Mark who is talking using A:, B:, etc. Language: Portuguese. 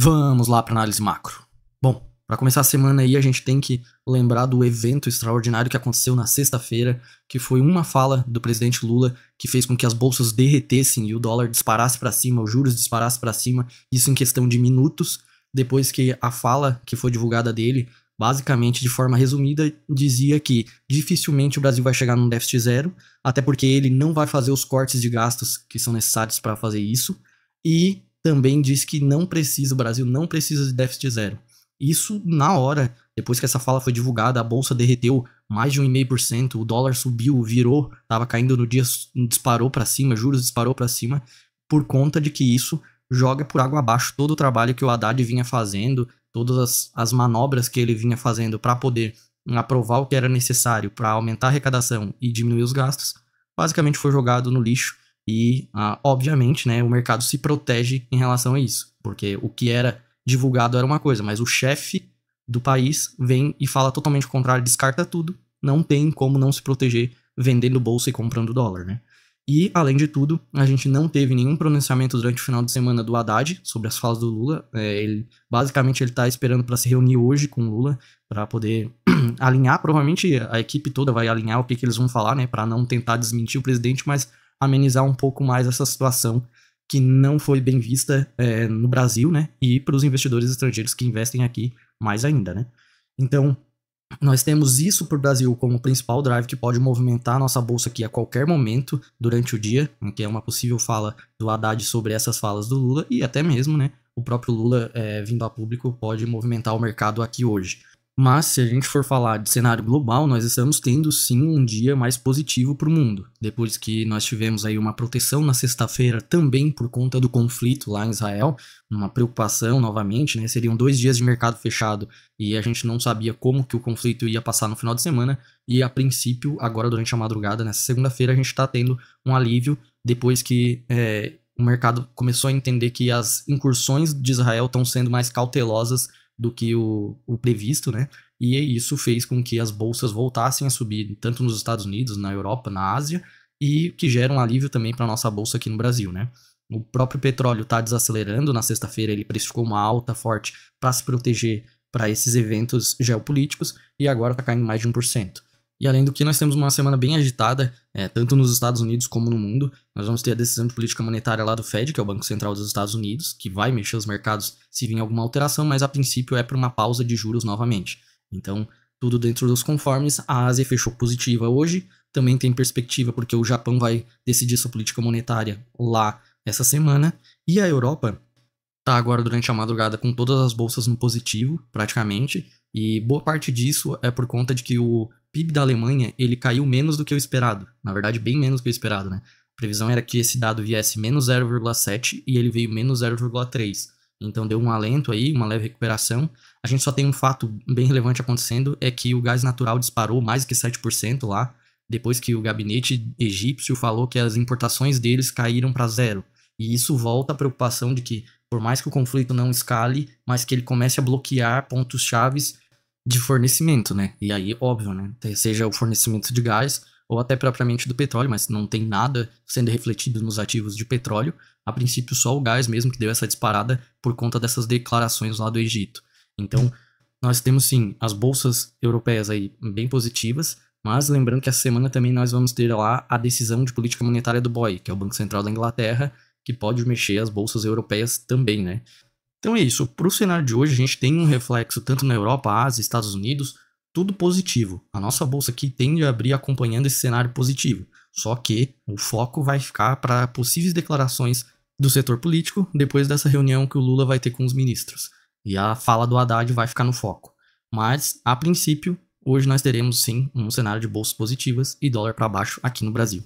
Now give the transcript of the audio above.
A: Vamos lá para análise macro. Bom, para começar a semana aí, a gente tem que lembrar do evento extraordinário que aconteceu na sexta-feira, que foi uma fala do presidente Lula que fez com que as bolsas derretessem e o dólar disparasse para cima, os juros disparassem para cima, isso em questão de minutos, depois que a fala que foi divulgada dele, basicamente de forma resumida, dizia que dificilmente o Brasil vai chegar num déficit zero, até porque ele não vai fazer os cortes de gastos que são necessários para fazer isso, e também diz que o Brasil não precisa de déficit zero. Isso na hora, depois que essa fala foi divulgada, a bolsa derreteu mais de 1,5%, o dólar subiu, virou, estava caindo no dia, disparou para cima, juros disparou para cima, por conta de que isso joga por água abaixo todo o trabalho que o Haddad vinha fazendo, todas as manobras que ele vinha fazendo para poder aprovar o que era necessário para aumentar a arrecadação e diminuir os gastos, basicamente foi jogado no lixo. E, obviamente, né, o mercado se protege em relação a isso, porque o que era divulgado era uma coisa, mas o chefe do país vem e fala totalmente o contrário, descarta tudo, não tem como não se proteger vendendo bolsa e comprando dólar, né? E, além de tudo, a gente não teve nenhum pronunciamento durante o final de semana do Haddad sobre as falas do Lula. Basicamente, ele tá esperando para se reunir hoje com o Lula, para poder alinhar, provavelmente a equipe toda vai alinhar o que eles vão falar, né, para não tentar desmentir o presidente, mas amenizar um pouco mais essa situação que não foi bem vista no Brasil, né? E para os investidores estrangeiros que investem aqui mais ainda, né? Então, nós temos isso para o Brasil como principal drive que pode movimentar a nossa bolsa aqui a qualquer momento durante o dia, que é uma possível fala do Haddad sobre essas falas do Lula, e até mesmo, né, o próprio Lula vindo a público pode movimentar o mercado aqui hoje. Mas se a gente for falar de cenário global, nós estamos tendo sim um dia mais positivo para o mundo. Depois que nós tivemos aí uma proteção na sexta-feira também por conta do conflito lá em Israel, uma preocupação novamente, né? Seriam 2 dias de mercado fechado e a gente não sabia como que o conflito ia passar no final de semana. E a princípio, agora durante a madrugada, nessa segunda-feira, a gente está tendo um alívio depois que o mercado começou a entender que as incursões de Israel estão sendo mais cautelosas do que o previsto, né? E isso fez com que as bolsas voltassem a subir, tanto nos Estados Unidos, na Europa, na Ásia, e que gera um alívio também para a nossa bolsa aqui no Brasil, né? O próprio petróleo está desacelerando, na sexta-feira ele precificou uma alta forte para se proteger para esses eventos geopolíticos, e agora está caindo mais de 1%. E além do que, nós temos uma semana bem agitada, tanto nos Estados Unidos como no mundo. Nós vamos ter a decisão de política monetária lá do Fed, que é o Banco Central dos Estados Unidos, que vai mexer os mercados se vir alguma alteração, mas a princípio é para uma pausa de juros novamente. Então, tudo dentro dos conformes. A Ásia fechou positiva hoje, também tem perspectiva porque o Japão vai decidir sua política monetária lá essa semana, e a Europa está agora durante a madrugada com todas as bolsas no positivo, praticamente, e boa parte disso é por conta de que o PIB da Alemanha ele caiu menos do que o esperado, na verdade bem menos do que o esperado, né? A previsão era que esse dado viesse menos 0,7 e ele veio menos 0,3, então deu um alento aí, uma leve recuperação. A gente só tem um fato bem relevante acontecendo, é que o gás natural disparou mais que 7% lá, depois que o gabinete egípcio falou que as importações deles caíram para zero. E isso volta à preocupação de que, por mais que o conflito não escale, mas que ele comece a bloquear pontos chaves de fornecimento, né? E aí, óbvio, né? Seja o fornecimento de gás ou até propriamente do petróleo, mas não tem nada sendo refletido nos ativos de petróleo. A princípio, só o gás mesmo que deu essa disparada por conta dessas declarações lá do Egito. Então, nós temos sim as bolsas europeias aí bem positivas, mas lembrando que essa semana também nós vamos ter lá a decisão de política monetária do BOE, que é o Banco Central da Inglaterra, que pode mexer as bolsas europeias também, né? Então é isso, para o cenário de hoje a gente tem um reflexo tanto na Europa, Ásia, Estados Unidos, tudo positivo. A nossa bolsa aqui tende a abrir acompanhando esse cenário positivo, só que o foco vai ficar para possíveis declarações do setor político depois dessa reunião que o Lula vai ter com os ministros. E a fala do Haddad vai ficar no foco. Mas, a princípio, hoje nós teremos sim um cenário de bolsas positivas e dólar para baixo aqui no Brasil.